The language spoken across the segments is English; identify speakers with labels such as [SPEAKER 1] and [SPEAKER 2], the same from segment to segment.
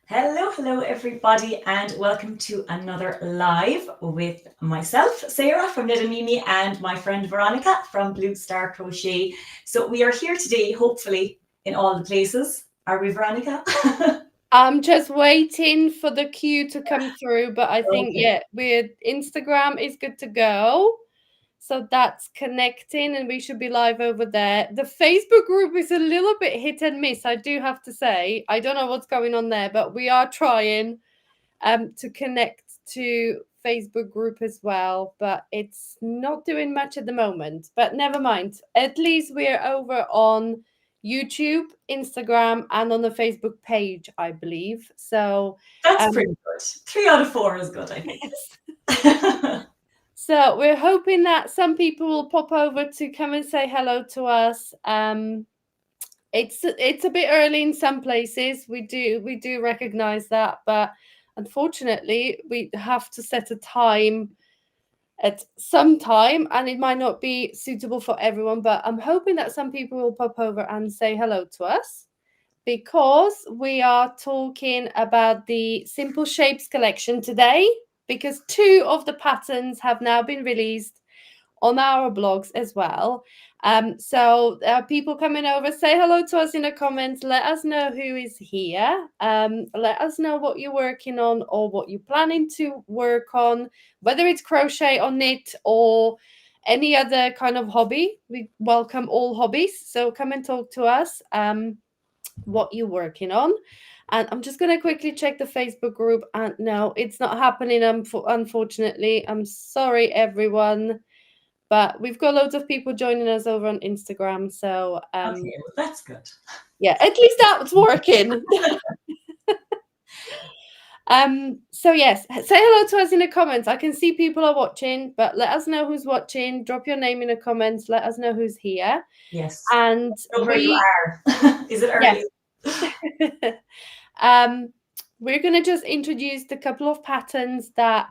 [SPEAKER 1] Hello, everybody, and welcome to another live with myself, Sarah from Ned Mimi, and my friend Veronika from Blue Star Crochet. So we are here today, hopefully, in all the places. Are we, Veronika?
[SPEAKER 2] I'm just waiting for the queue to come through, but I think
[SPEAKER 1] Okay.
[SPEAKER 2] we're Instagram is good to go. So that's connecting and we should be live over there. The Facebook group is a little bit hit and miss, I do have to say. I don't know what's going on there, but we are trying to connect to Facebook group as well, but it's not doing much at the moment. But never mind. At least we're over on YouTube, Instagram, and on the Facebook page, I believe. So
[SPEAKER 1] That's
[SPEAKER 2] um
[SPEAKER 1] pretty good. 3 out of 4 is good, I think.
[SPEAKER 2] yes. So we're hoping that some people will pop over to come and say hello to us. It's a bit early in some places. We do recognize that, but unfortunately, we have to set a time at some time, and it might not be suitable for everyone. But I'm hoping that some people will pop over and say hello to us because we are talking about the Simple Shapes collection today. Because two of the patterns have now been released on our blogs as well. So people coming over, say hello to us in the comments. Let us know who is here. Let us know what you're working on or what you're planning to work on, whether it's crochet or knit or any other kind of hobby. We welcome all hobbies. So come and talk to us. What you're working on. And I'm just going to quickly check the Facebook group. And no, it's not happening, unfortunately. I'm sorry, everyone. But we've got loads of people joining us over on Instagram. So,
[SPEAKER 1] Okay, well, that's good.
[SPEAKER 2] yeah, at least that's working. So yes, say hello to us in the comments. I can see people are watching, but let us know who's watching. Drop your name in the comments. Let us know who's here.
[SPEAKER 1] Yes.
[SPEAKER 2] And
[SPEAKER 1] Know where you
[SPEAKER 2] we,
[SPEAKER 1] are. Is it
[SPEAKER 2] yes.
[SPEAKER 1] early?
[SPEAKER 2] um, we're gonna just introduce the couple of patterns that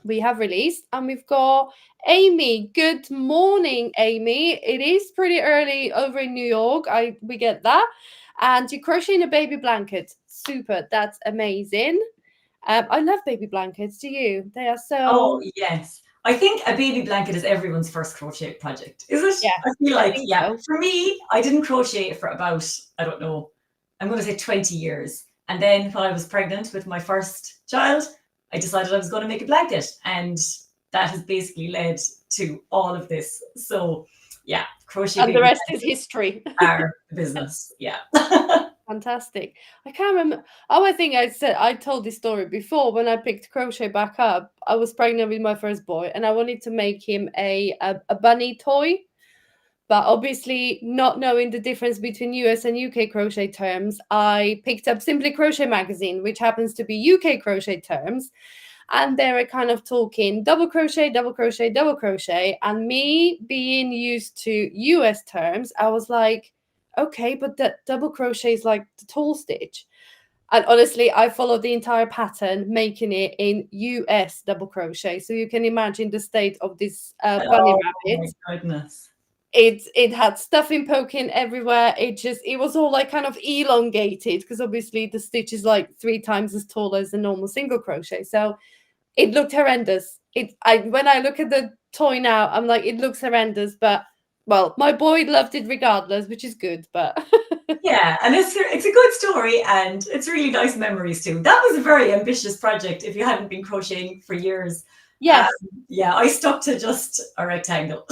[SPEAKER 2] we have released, and we've got Amy. Good morning, Amy. It is pretty early over in New York. We get that. And you're crocheting a baby blanket. Super. That's amazing. I love baby blankets. Do you? They are
[SPEAKER 1] Oh,
[SPEAKER 2] so,
[SPEAKER 1] yes. I think a baby blanket is everyone's first crochet project, is it?
[SPEAKER 2] yeah,
[SPEAKER 1] I feel
[SPEAKER 2] I
[SPEAKER 1] like,
[SPEAKER 2] think
[SPEAKER 1] yeah.
[SPEAKER 2] so.
[SPEAKER 1] For me, I didn't crochet for about, I don't know, I'm going to say 20 years. And then when I was pregnant with my first child, I decided I was going to make a blanket. And that has basically led to all of this. So, yeah, crochet
[SPEAKER 2] And the
[SPEAKER 1] baby
[SPEAKER 2] rest is
[SPEAKER 1] blankets
[SPEAKER 2] history.
[SPEAKER 1] are the business. Yeah.
[SPEAKER 2] Fantastic. I can't remember. Oh, I think I told this story before. When I picked crochet back up, I was pregnant with my first boy, and I wanted to make him a bunny toy. But obviously, not knowing the difference between US and UK crochet terms, I picked up Simply Crochet magazine, which happens to be UK crochet terms. And they were kind of talking double crochet, double crochet, double crochet. And me being used to US terms, I was like, okay, but that double crochet is like the tall stitch. And honestly, I followed the entire pattern, making it in US double crochet. So you can imagine the state of this bunny
[SPEAKER 1] Oh,
[SPEAKER 2] rabbit.
[SPEAKER 1] my goodness.
[SPEAKER 2] It had stuffing poking everywhere. It was all like kind of elongated because obviously the stitch is like 3 times as tall as a normal single crochet. So it looked horrendous. I when I look at the toy now, I'm like, it looks horrendous, but well, my boy loved it regardless, which is good. But
[SPEAKER 1] Yeah, and it's a good story and it's really nice memories too. That was a very ambitious project if you hadn't been crocheting for years. Um,
[SPEAKER 2] yes,
[SPEAKER 1] yeah, I stuck to just a rectangle.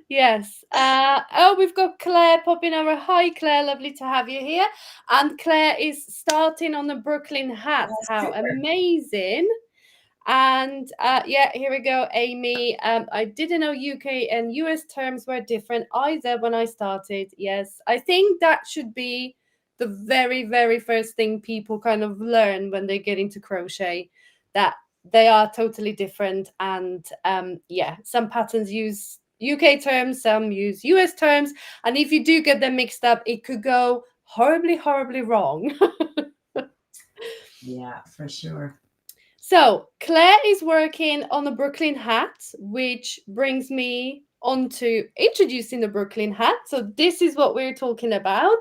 [SPEAKER 2] yes. Oh, we've got Claire popping over. Hi, Claire. Lovely to have you here. And Claire is starting on the Brooklyn hat.
[SPEAKER 1] Oh,
[SPEAKER 2] How
[SPEAKER 1] super.
[SPEAKER 2] amazing! And yeah, here we go, Amy. I didn't know UK and US terms were different either when I started. Yes, I think that should be the very, very first thing people kind of learn when they get into crochet, that they are totally different. And yeah, some patterns use UK terms, some use US terms. And if you do get them mixed up, it could go horribly, horribly wrong.
[SPEAKER 1] Yeah, for sure.
[SPEAKER 2] So Claire is working on the Brooklyn hat, which brings me on to introducing the Brooklyn hat. So this is what we're talking about.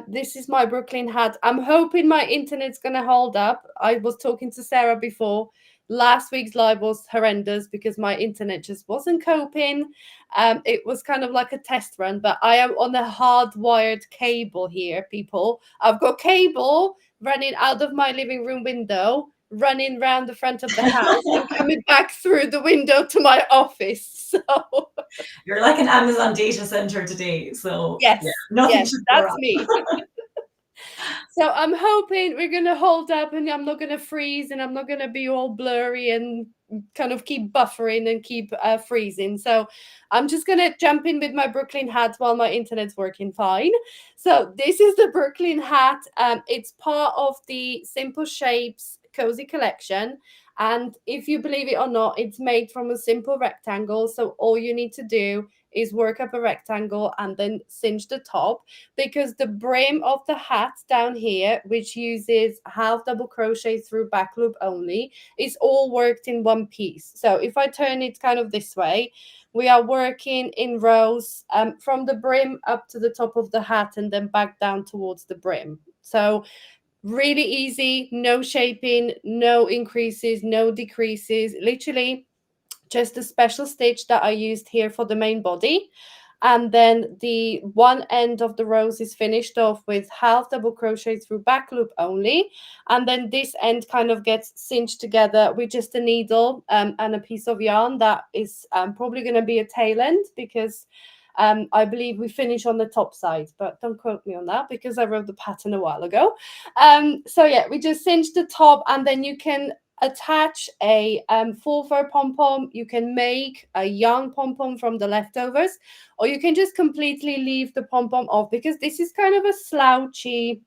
[SPEAKER 2] This is my Brooklyn hat. I'm hoping my internet's going to hold up. I was talking to Sarah before. Last week's live was horrendous because my internet just wasn't coping. It was kind of like a test run, but I am on a hardwired cable here, people. I've got cable running out of my living room window, running round the front of the house and coming back through the window to my office. So
[SPEAKER 1] You're like an Amazon data center today. So
[SPEAKER 2] yes,
[SPEAKER 1] yeah, nothing
[SPEAKER 2] yes,
[SPEAKER 1] should go
[SPEAKER 2] that's
[SPEAKER 1] wrong.
[SPEAKER 2] me. So I'm hoping we're going to hold up and I'm not going to freeze and I'm not going to be all blurry and kind of keep buffering and keep freezing. So I'm just going to jump in with my Brooklyn hat while my internet's working fine. So this is the Brooklyn hat. It's part of the Simple Shapes Cozy Collection. And if you believe it or not, it's made from a simple rectangle. So all you need to do is work up a rectangle and then cinch the top, because the brim of the hat down here, which uses half double crochet through back loop only, is all worked in one piece. So if I turn it kind of this way, we are working in rows from the brim up to the top of the hat and then back down towards the brim. So really easy, no shaping, no increases, no decreases, literally just a special stitch that I used here for the main body. And then the one end of the rose is finished off with half double crochet through back loop only. And then this end kind of gets cinched together with just a needle and a piece of yarn that is probably going to be a tail end, because I believe we finish on the top side, but don't quote me on that because I wrote the pattern a while ago. So yeah, we just cinch the top, and then you can attach a full fur pom-pom. You can make a yarn pom-pom from the leftovers, or you can just completely leave the pom-pom off, because this is kind of a slouchy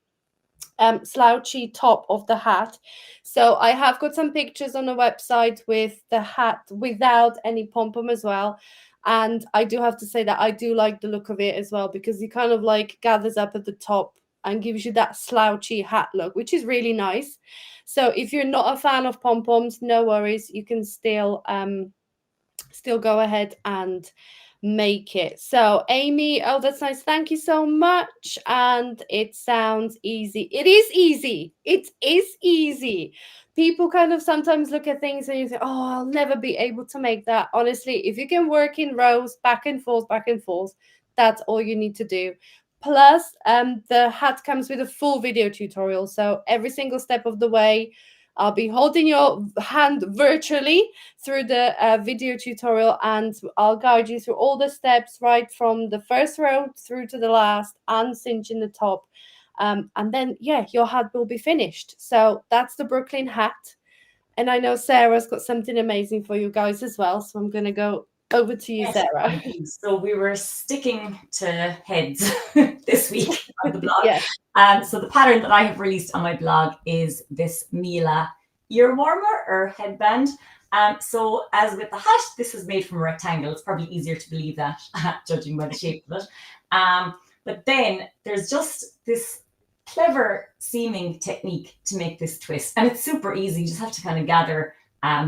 [SPEAKER 2] top of the hat. So I have got some pictures on the website with the hat without any pom-pom as well. And I do have to say that I do like the look of it as well, because it kind of like gathers up at the top and gives you that slouchy hat look, which is really nice. So if you're not a fan of pom-poms, no worries. You can still go ahead and make it. So Amy, oh, that's nice. Thank you so much. And it sounds easy. It is easy. It is easy. People kind of sometimes look at things and you think, oh, I'll never be able to make that. Honestly, if you can work in rows back and forth, that's all you need to do. Plus, the hat comes with a full video tutorial. So every single step of the way, I'll be holding your hand virtually through the video tutorial, and I'll guide you through all the steps, right from the first row through to the last, and cinching the top. And then, yeah, your hat will be finished. So that's the Brooklyn hat. And I know Sarah's got something amazing for you guys as well. So I'm going to go over to you,
[SPEAKER 1] Yes,
[SPEAKER 2] Sarah.
[SPEAKER 1] so we were sticking to heads this week on the blog.
[SPEAKER 2] Yes.
[SPEAKER 1] So the pattern that I have released on my blog is this Mila ear warmer or headband. So as with the hat, this is made from a rectangle. It's probably easier to believe that, judging by the shape of it. But then there's just this clever seaming technique to make this twist. And it's super easy. You just have to kind of gather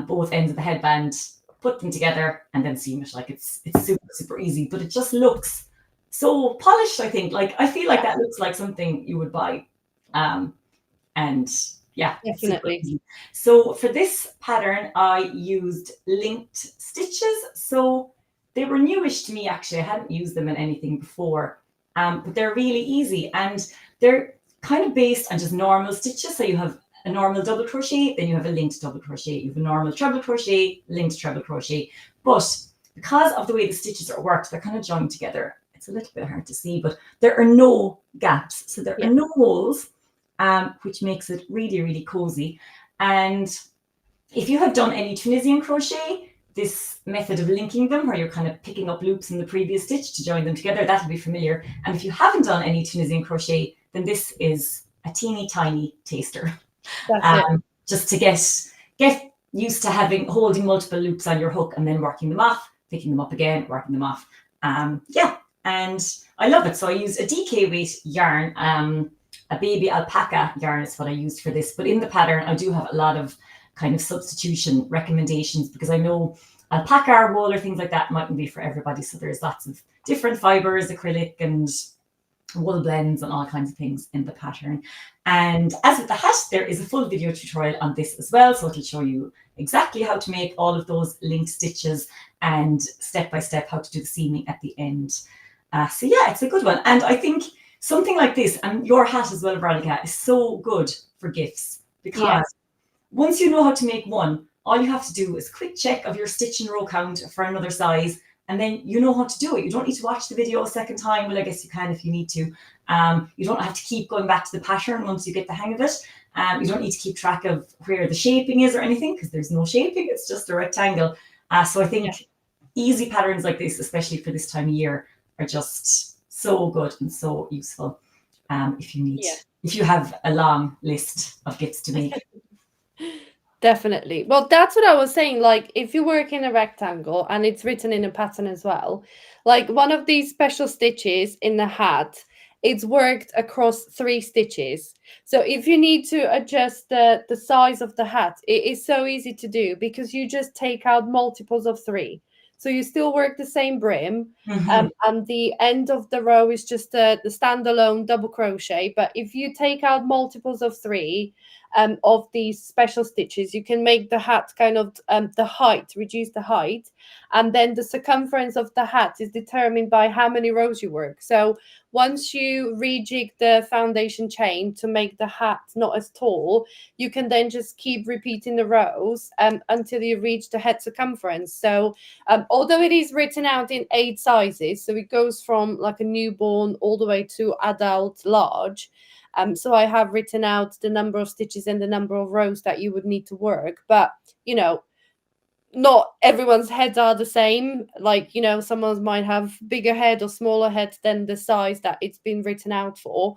[SPEAKER 1] both ends of the headband, put them together, and then seam it. Like it's super easy, but it just looks so polished. I think, like, I feel like that looks like something you would buy. And yeah,
[SPEAKER 2] definitely.
[SPEAKER 1] So for this pattern, I used linked stitches. So they were newish to me, actually. I hadn't used them in anything before, but they're really easy, and they're kind of based on just normal stitches. So you have a normal double crochet, then you have a linked double crochet, you have a normal treble crochet, linked treble crochet. But because of the way the stitches are worked, they're kind of joined together. It's a little bit hard to see, but there are no gaps. So there are no holes, which makes it really, really cozy. And if you have done any Tunisian crochet, this method of linking them, where you're kind of picking up loops in the previous stitch to join them together, that'll be familiar. And if you haven't done any Tunisian crochet, then this is a teeny tiny taster. Just to get used to holding multiple loops on your hook and then working them off, picking them up again, working them off. Yeah, and I love it. So I used a DK weight yarn, a baby alpaca yarn is what I used for this. But in the pattern, I do have a lot of kind of substitution recommendations, because I know alpaca or wool or things like that mightn't be for everybody. So there's lots of different fibers, acrylic and wool blends and all kinds of things in the pattern. And as with the hat, there is a full video tutorial on this as well. So it'll show you exactly how to make all of those linked stitches and step by step how to do the seaming at the end. So yeah, it's a good one. And I think something like this, and your hat as well, Veronika, is so good for gifts, because once you know how to make one, all you have to do is quick check of your stitch and row count for another size, and then you know how to do it. You don't need to watch the video a second time. Well, I guess you can if you need to. You don't have to keep going back to the pattern once you get the hang of it. You don't need to keep track of where the shaping is or anything, because there's no shaping. It's just a rectangle. So I think easy patterns like this, especially for this time of year, are just so good and so useful if you need, if you have a long list of gifts to make.
[SPEAKER 2] Definitely. Well, that's what I was saying. Like, if you work in a rectangle and it's written in a pattern as well, like one of these special stitches in the hat, it's worked across 3 stitches. So if you need to adjust the size of the hat, it is so easy to do, because you just take out multiples of 3. So you still work the same brim, and the end of the row is just the standalone double crochet. But if you take out multiples of 3, of these special stitches, you can make the hat kind of the height, reduce the height, and then the circumference of the hat is determined by how many rows you work. So once you rejig the foundation chain to make the hat not as tall, you can then just keep repeating the rows until you reach the head circumference. So although it is written out in 8 sizes, so it goes from like a newborn all the way to adult large. So I have written out the number of stitches and the number of rows that you would need to work. But, you know, not everyone's heads are the same. Like, you know, someone might have bigger head or smaller head than the size that it's been written out for.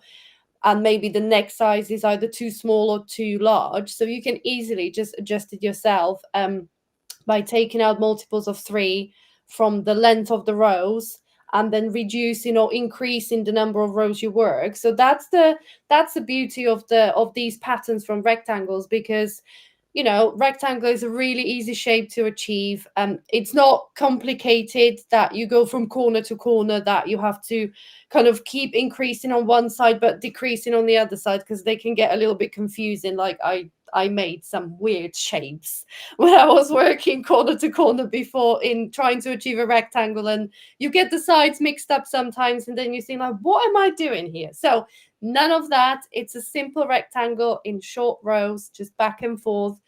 [SPEAKER 2] And maybe the next size is either too small or too large. So you can easily just adjust it yourself by taking out multiples of 3 from the length of the rows, and then reducing or increasing the number of rows you work. So that's the beauty of these patterns from rectangles, because, you know, rectangle is a really easy shape to achieve. It's not complicated that you go from corner to corner, that you have to kind of keep increasing on one side but decreasing on the other side, because they can get a little bit confusing. Like I made some weird shapes when I was working corner to corner before in trying to achieve a rectangle, and you get the sides mixed up sometimes, and then you think like, what am I doing here? So none of that. It's a simple rectangle in short rows, just back and forth.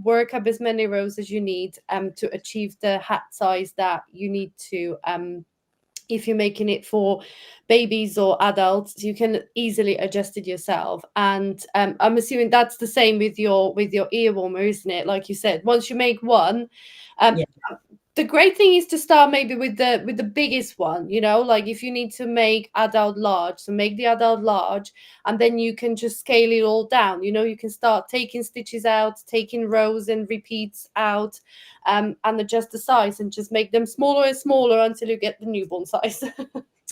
[SPEAKER 2] Work up as many rows as you need to achieve the hat size that you need to. If you're making it for babies or adults, you can easily adjust it yourself. And I'm assuming that's the same with your ear warmer, isn't it? Like you said, once you make one, the great thing is to start maybe with the biggest one, you know, like if you need to make adult large, so make the adult large, and then you can just scale it all down. You know, you can start taking stitches out, taking rows and repeats out, and adjust the size and just make them smaller and smaller until you get the newborn size.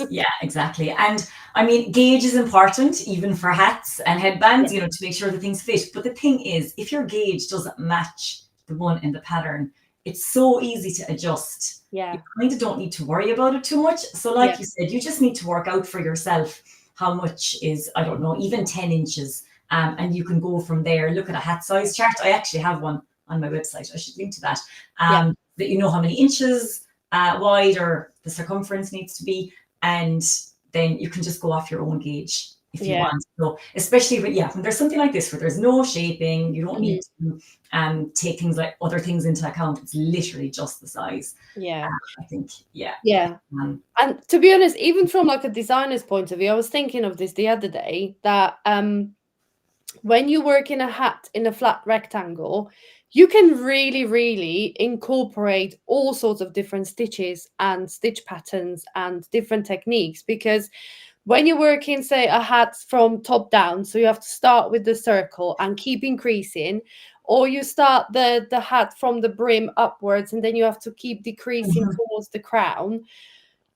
[SPEAKER 1] Yeah, exactly. And I mean, gauge is important even for hats and headbands, you know, to make sure the things fit. But the thing is, if your gauge doesn't match the one in the pattern, it's so easy to adjust. You kind of don't need to worry about it too much. So like you said, you just need to work out for yourself how much is, I don't know, even 10 inches. And you can go from there. Look at a hat size chart. I actually have one on my website. I should link to that. That you know how many inches wide or the circumference needs to be. And then you can just go off your own gauge if you want. So especially when there's something like this where there's no shaping, you don't need to take things like other things into account. It's literally just the size. I think.
[SPEAKER 2] And to be honest, even from like a designer's point of view, I was thinking of this the other day, that when you work in a hat in a flat rectangle, you can really, really incorporate all sorts of different stitches and stitch patterns and different techniques. Because when you're working, say, a hat from top down, so you have to start with the circle and keep increasing, or you start the hat from the brim upwards and then you have to keep decreasing towards the crown,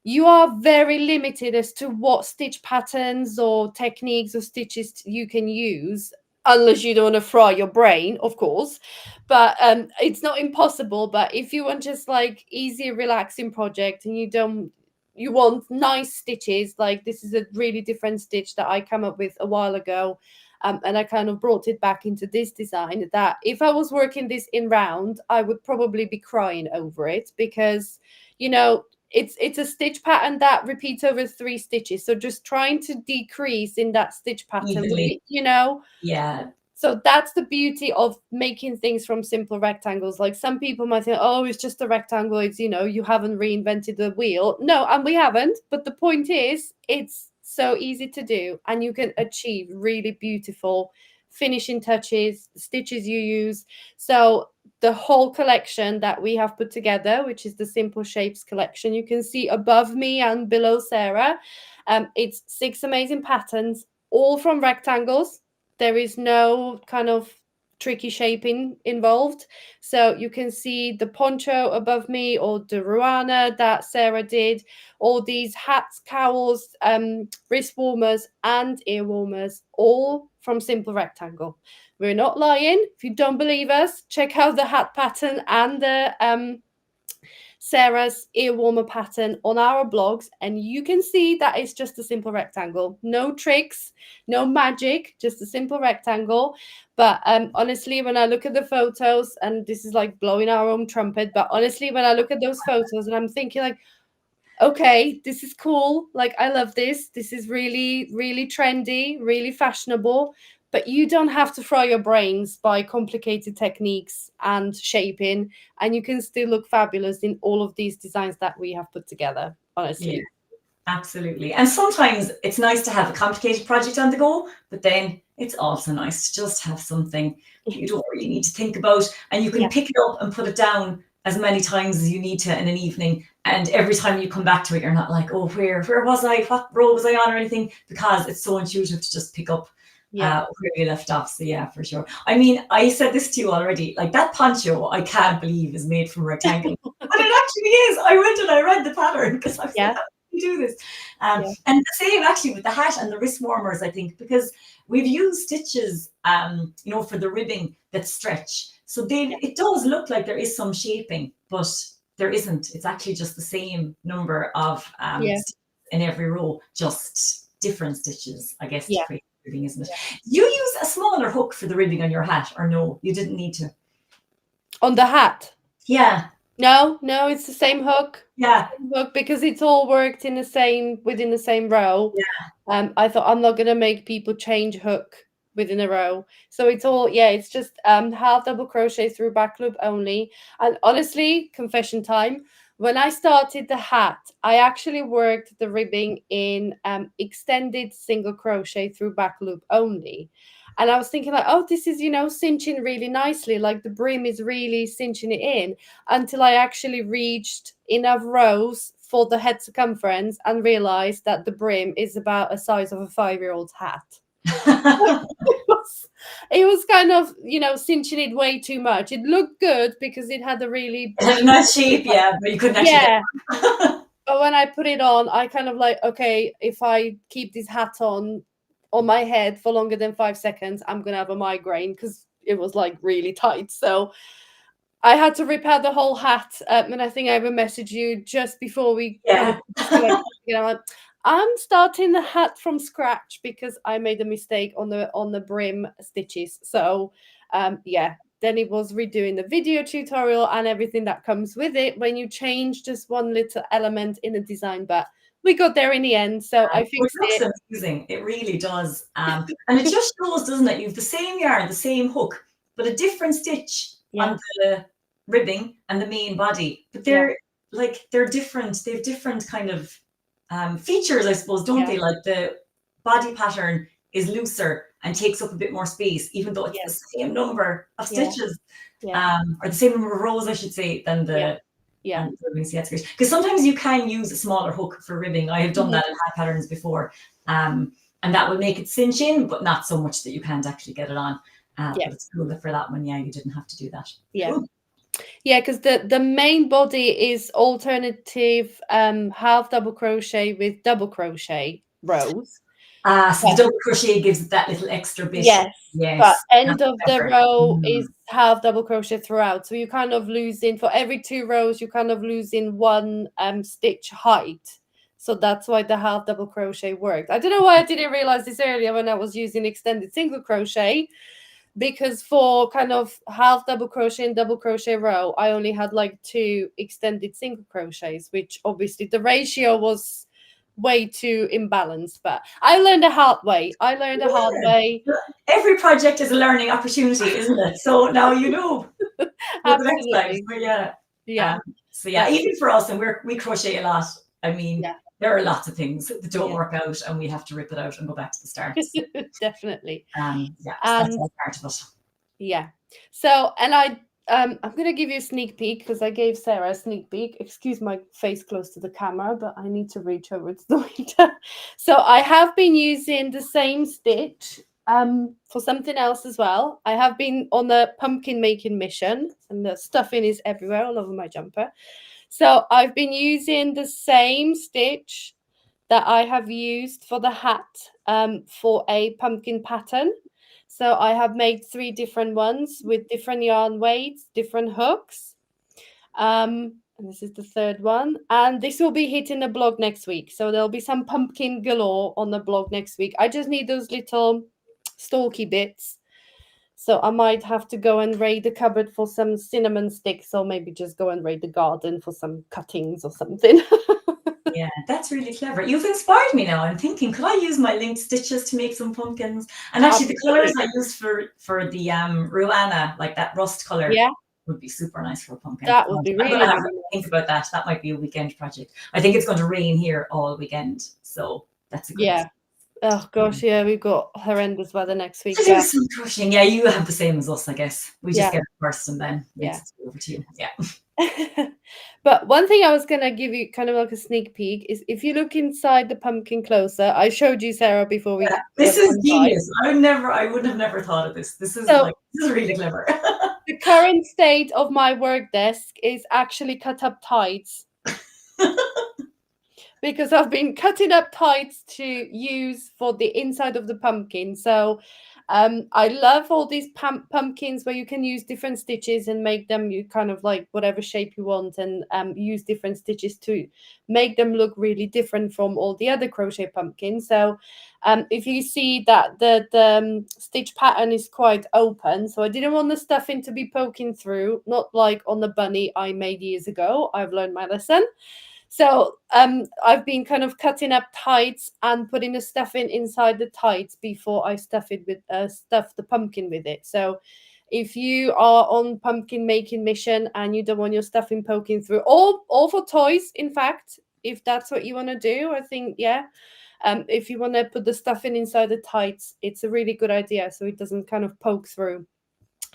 [SPEAKER 2] you are very limited as to what stitch patterns or techniques or stitches you can use, unless you don't want to fry your brain, of course. But it's not impossible. But if you want just like easy, relaxing project and you don't you want nice stitches, like this is a really different stitch that I come up with a while ago. And I kind of brought it back into this design, that if I was working this in round, I would probably be crying over it, because, you know, it's a stitch pattern that repeats over 3 stitches. So just trying to decrease in that stitch pattern,
[SPEAKER 1] Evenly.
[SPEAKER 2] you know.
[SPEAKER 1] Yeah.
[SPEAKER 2] So that's the beauty of making things from simple rectangles. Like some people might think, oh, it's just a rectangle. It's, you know, you haven't reinvented the wheel. No, and we haven't. But the point is, it's so easy to do, and you can achieve really beautiful finishing touches, stitches you use. So the whole collection that we have put together, which is the Simple Shapes collection, you can see above me and below Sarah. It's 6 amazing patterns, all from rectangles. There is no kind of tricky shaping involved. So you can see the poncho above me, or the ruana that Sarah did, all these hats, cowls, wrist warmers and ear warmers, all from Simple Rectangle. We're not lying. If you don't believe us, check out the hat pattern and the Sarah's ear warmer pattern on our blogs, and you can see that it's just a simple rectangle. No tricks, no magic, just a simple rectangle. But honestly, when I look at the photos, and this is like blowing our own trumpet, but honestly, when I look at those photos and I'm thinking like, okay, this is cool. Like, I love this. This is really, really trendy, really fashionable. But you don't have to fry your brains by complicated techniques and shaping, and you can still look fabulous in all of these designs that we have put together, honestly.
[SPEAKER 1] Yeah, absolutely. And sometimes it's nice to have a complicated project on the go, but then it's also nice to just have something you don't really need to think about, and you can pick it up and put it down as many times as you need to in an evening. And every time you come back to it, you're not like, oh, where was I? What row was I on or anything? Because it's so intuitive to just pick up where you left off. So yeah, for sure. I mean, I said this to you already, like that poncho, I can't believe is made from rectangle, but it actually is. I went and I read the pattern because I was like, how do you do this? And the same actually with the hat and the wrist warmers, I think, because we've used stitches, you know, for the ribbing that stretch. So it does look like there is some shaping, but there isn't. It's actually just the same number of stitches in every row, just different stitches, I guess, to create ribbing, isn't it? You use a smaller hook for the ribbing on your hat, or no, you didn't need to? On
[SPEAKER 2] the hat?
[SPEAKER 1] Yeah.
[SPEAKER 2] No, it's the same hook.
[SPEAKER 1] Yeah.
[SPEAKER 2] Same hook, because it's all worked in within the same row.
[SPEAKER 1] Yeah.
[SPEAKER 2] I thought I'm not gonna make people change hook within a row. So it's all, it's just half double crochet through back loop only. And honestly, confession time, when I started the hat, I actually worked the ribbing in extended single crochet through back loop only. And I was thinking like, oh, this is, you know, cinching really nicely. Like the brim is really cinching it in, until I actually reached enough rows for the head circumference and realized that the brim is about a size of a 5-year-old's hat. It was kind of, you know, cinching it way too much. It looked good because it had a really
[SPEAKER 1] nice shape, but you couldn't actually
[SPEAKER 2] but when I put it on, I kind of like, okay, if I keep this hat on my head for longer than 5 seconds, I'm gonna have a migraine, because it was like really tight. So I had to repair the whole hat, and I think I even messaged you just before we kind of, you know, I'm starting the hat from scratch because I made a mistake on the brim stitches. So then it was redoing the video tutorial and everything that comes with it when you change just one little element in a design, but we got there in the end. So I fixed it.
[SPEAKER 1] It looks amazing. It really does. And it just shows, doesn't it? You have the same yarn, the same hook, but a different stitch on the ribbing and the main body. But they're different. They have different kind of features, I suppose, don't they? Like the body pattern is looser and takes up a bit more space, even though it's the same number of stitches, or the same number of rows, I should say, than the ribbing. Because sometimes you can use a smaller hook for ribbing. I have done that in hat patterns before, and that would make it cinch in, but not so much that you can't actually get it on. But it's cool that for that one, you didn't have to do that. Cool.
[SPEAKER 2] Yeah, because the main body is alternative half double crochet with double crochet rows.
[SPEAKER 1] So the double crochet gives it that little extra bit.
[SPEAKER 2] Yes. But end of the row is half double crochet throughout. So you kind of losing, for every 2 rows, you kind of losing 1 stitch height. So that's why the half double crochet worked. I don't know why I didn't realize this earlier when I was using extended single crochet, because for kind of half double crochet and double crochet row, I only had like 2 extended single crochets, which obviously the ratio was way too imbalanced. But I learned a hard way.
[SPEAKER 1] Every project is a learning opportunity, isn't it? So now you know for the next time.
[SPEAKER 2] Absolutely.
[SPEAKER 1] But yeah.
[SPEAKER 2] Yeah.
[SPEAKER 1] So yeah, even for us, and we crochet a lot. I mean,
[SPEAKER 2] Yeah.
[SPEAKER 1] there are lots of things that don't
[SPEAKER 2] Yeah.
[SPEAKER 1] work out, and we have to rip it out and go back to the start.
[SPEAKER 2] Definitely.
[SPEAKER 1] Yeah, so that's all part of it.
[SPEAKER 2] Yeah. So, and I'm going to give you a sneak peek because I gave Sarah a sneak peek. Excuse my face close to the camera, but I need to reach over to the window. So I have been using the same stitch for something else as well. I have been on a pumpkin making mission, and the stuffing is everywhere all over my jumper. So I've been using the same stitch that I have used for the hat for a pumpkin pattern. So I have made 3 different ones with different yarn weights, different hooks. And this is the 3rd one. And this will be hitting the blog next week. So there'll be some pumpkin galore on the blog next week. I just need those little stalky bits. So I might have to go and raid the cupboard for some cinnamon sticks, or maybe just go and raid the garden for some cuttings or something.
[SPEAKER 1] Yeah, that's really clever. You've inspired me now. I'm thinking, could I use my linked stitches to make some pumpkins? And actually, the colors I used for the Ruana, like that rust color,
[SPEAKER 2] Yeah,
[SPEAKER 1] would be super nice for a pumpkin.
[SPEAKER 2] that would be
[SPEAKER 1] I'm
[SPEAKER 2] really,
[SPEAKER 1] going to have
[SPEAKER 2] really
[SPEAKER 1] to think about that. That might be a weekend project. I think it's going to rain here all weekend, so that's a good.
[SPEAKER 2] Yeah. Oh gosh, yeah, we've got horrendous weather next week.
[SPEAKER 1] To do some crocheting. Yeah, you have the same as us, I guess. We just
[SPEAKER 2] Yeah.
[SPEAKER 1] get it first and then
[SPEAKER 2] Yeah.
[SPEAKER 1] it's over to you. Yeah.
[SPEAKER 2] But one thing I was gonna give you kind of like a sneak peek is if you look inside the pumpkin closer. I showed you, Sarah, before we.
[SPEAKER 1] Yeah, this is genius. I would have never thought of this. This is really clever.
[SPEAKER 2] The current state of my work desk is actually cut up tights. Because I've been cutting up tights to use for the inside of the pumpkin. So I love all these pumpkins where you can use different stitches and make them you kind of like whatever shape you want, and use different stitches to make them look really different from all the other crochet pumpkins. So if you see that the stitch pattern is quite open, so I didn't want the stuffing to be poking through, not like on the bunny I made years ago. I've learned my lesson. So I've been kind of cutting up tights and putting the stuffing inside the tights before I stuff the pumpkin with it. So if you are on pumpkin making mission and you don't want your stuffing poking through, or for toys, in fact, if that's what you want to do, I think, yeah. If you want to put the stuffing inside the tights, it's a really good idea, so it doesn't kind of poke through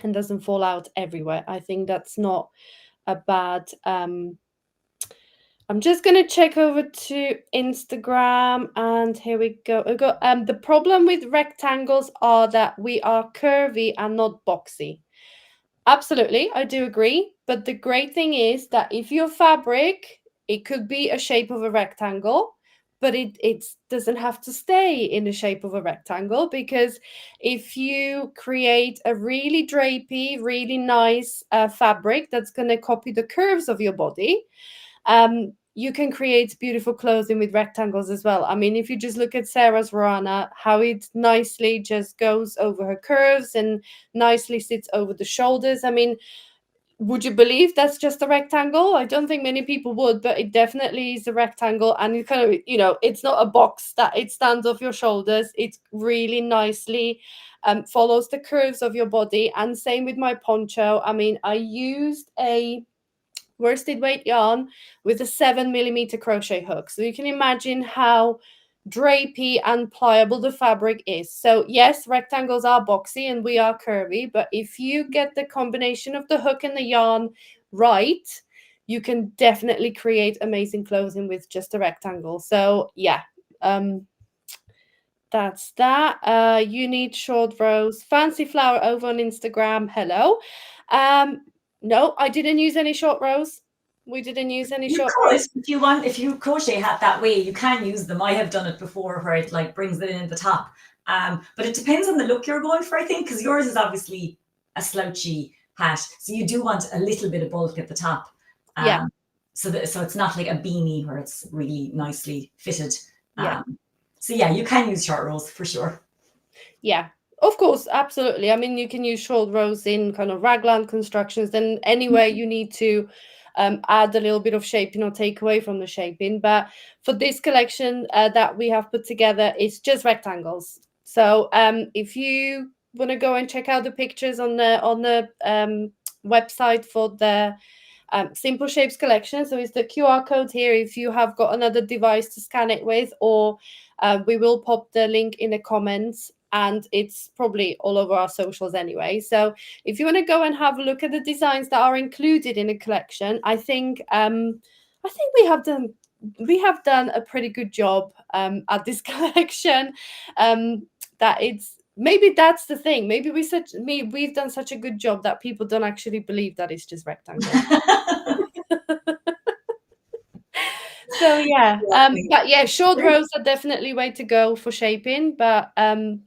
[SPEAKER 2] and doesn't fall out everywhere. I think that's not a bad. I'm just going to check over to Instagram, and here we go. The problem with rectangles are that we are curvy and not boxy. Absolutely, I do agree. But the great thing is that if your fabric, it could be a shape of a rectangle, but it doesn't have to stay in the shape of a rectangle, because if you create a really drapey, really nice fabric that's going to copy the curves of your body, you can create beautiful clothing with rectangles as well. I mean, if you just look at Sarah's Ruana, how it nicely just goes over her curves and nicely sits over the shoulders. I mean, would you believe that's just a rectangle? I don't think many people would, but it definitely is a rectangle. And it kind of, it's not a box that it stands off your shoulders. It really nicely follows the curves of your body. And same with my poncho. I mean, I used a worsted weight yarn with a 7mm crochet hook. So you can imagine how drapey and pliable the fabric is. So yes, rectangles are boxy and we are curvy, but if you get the combination of the hook and the yarn right, you can definitely create amazing clothing with just a rectangle. So yeah, that's that. You need short rows. Fancy flower over on Instagram. Hello. No, I didn't use any short rows. We didn't use any short rows.
[SPEAKER 1] If you crochet hat that way, you can use them. I have done it before where it like brings it in at the top. But it depends on the look you're going for, I think, because yours is obviously a slouchy hat. So you do want a little bit of bulk at the top.
[SPEAKER 2] Yeah.
[SPEAKER 1] so it's not like a beanie where it's really nicely fitted.
[SPEAKER 2] Yeah.
[SPEAKER 1] So yeah, you can use short rows for sure.
[SPEAKER 2] Yeah, of course, absolutely. I mean, you can use short rows in kind of raglan constructions, then anywhere you need to add a little bit of shaping or take away from the shaping. But for this collection that we have put together, it's just rectangles. So if you want to go and check out the pictures on the website for the Simple Shapes collection, so it's the QR code here if you have got another device to scan it with, or we will pop the link in the comments, and it's probably all over our socials anyway. So if you want to go and have a look at the designs that are included in the collection, I think we have done a pretty good job at this collection. That it's maybe that's the thing. Maybe we've done such a good job that people don't actually believe that it's just rectangle. So yeah, but yeah, short rows are definitely way to go for shaping, but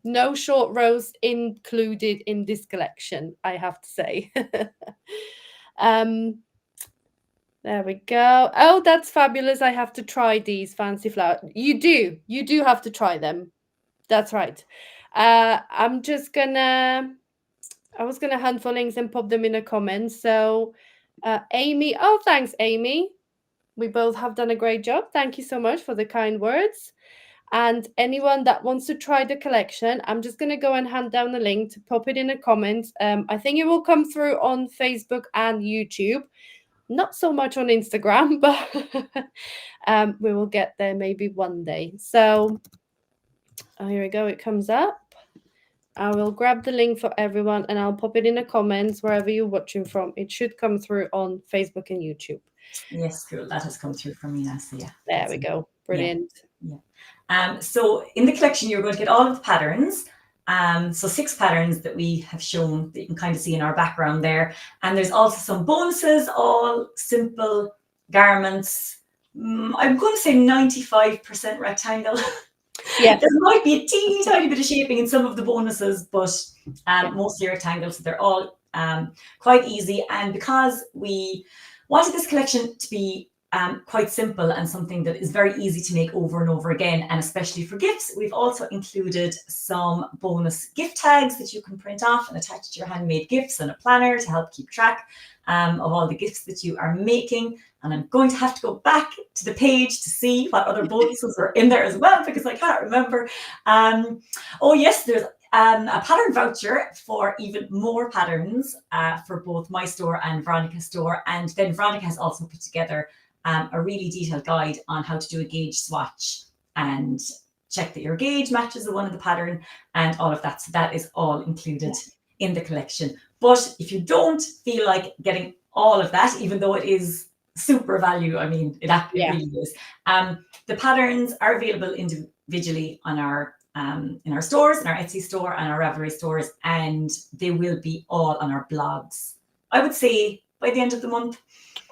[SPEAKER 2] no short rows included in this collection, I have to say. There we go. Oh, that's fabulous. I have to try these fancy flowers. You do have to try them. That's right. I was gonna hunt for links and pop them in the comments. So Amy, oh thanks, Amy. We both have done a great job. Thank you so much for the kind words. And anyone that wants to try the collection, I'm just going to go and hand down the link to pop it in the comments. I think it will come through on Facebook and YouTube. Not so much on Instagram, but we will get there maybe one day. So here we go. It comes up. I will grab the link for everyone and I'll pop it in the comments wherever you're watching from. It should come through on Facebook and YouTube.
[SPEAKER 1] Yes, cool. That has come through for me now. So yeah.
[SPEAKER 2] There we go. Brilliant.
[SPEAKER 1] Yeah. So in the collection, you're going to get all of the patterns. So 6 patterns that we have shown that you can kind of see in our background there. And there's also some bonuses, all simple garments. I'm going to say 95% rectangle.
[SPEAKER 2] Yeah.
[SPEAKER 1] There might be a teeny tiny bit of shaping in some of the bonuses, but mostly rectangles. So they're all quite easy. And because we wanted this collection to be quite simple and something that is very easy to make over and over again, and especially for gifts, we've also included some bonus gift tags that you can print off and attach to your handmade gifts and a planner to help keep track of all the gifts that you are making. And I'm going to have to go back to the page to see what other bonuses are in there as well, because I can't remember. Oh yes, there's a pattern voucher for even more patterns for both my store and Veronika's store. And then Veronika has also put together a really detailed guide on how to do a gauge swatch and check that your gauge matches the one in the pattern and all of that. So that is all included in the collection. But if you don't feel like getting all of that, even though it is super value, I mean, it really is. The patterns are available individually on our in our stores, in our Etsy store and our Ravelry stores, and they will be all on our blogs, I would say, by the end of the month.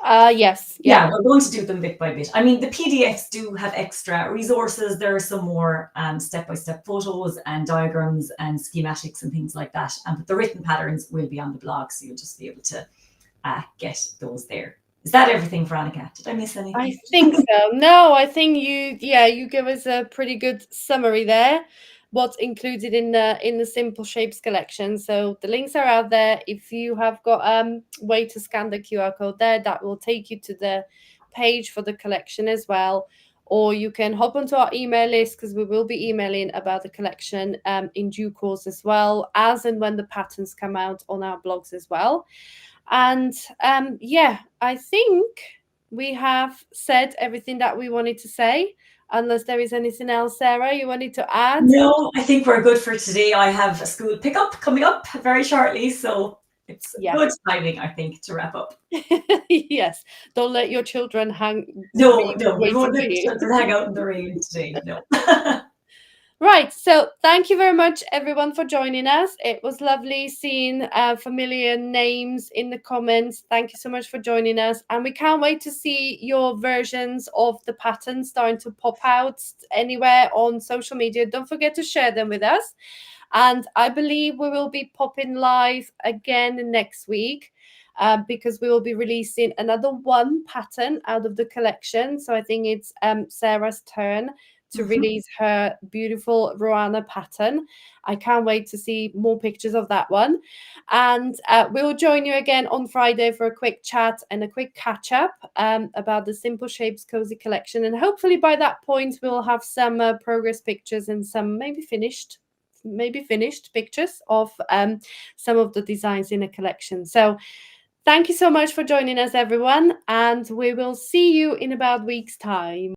[SPEAKER 2] Yes.
[SPEAKER 1] Yeah, we're going to do them bit by bit. I mean, the PDFs do have extra resources. There are some more step-by-step photos and diagrams and schematics and things like that. But the written patterns will be on the blog, so you'll just be able to get those there. Is that everything, Veronika? Did I miss anything?
[SPEAKER 2] I think so. No, I think you give us a pretty good summary there. What's included in the Simple Shapes collection. So the links are out there. If you have got a way to scan the QR code there, that will take you to the page for the collection as well. Or you can hop onto our email list, because we will be emailing about the collection in due course, as well as and when the patterns come out on our blogs as well. And I think we have said everything that we wanted to say, unless there is anything else, Sarah, you wanted to add?
[SPEAKER 1] No, I think we're good for today. I have a school pickup coming up very shortly, so it's good timing, I think, to wrap up.
[SPEAKER 2] Yes, don't let your children hang.
[SPEAKER 1] No, we won't let the children hang out in the rain today. No.
[SPEAKER 2] Right, so thank you very much, everyone, for joining us. It was lovely seeing familiar names in the comments. Thank you so much for joining us. And we can't wait to see your versions of the patterns starting to pop out anywhere on social media. Don't forget to share them with us. And I believe we will be popping live again next week. because we will be releasing another one pattern out of the collection. So I think it's Sarah's turn to release her beautiful Roana pattern. I can't wait to see more pictures of that one. And we'll join you again on Friday for a quick chat and a quick catch up about the Simple Shapes Cozy collection. And hopefully by that point, we'll have some progress pictures and some maybe finished pictures of some of the designs in the collection. So thank you so much for joining us, everyone. And we will see you in about a week's time.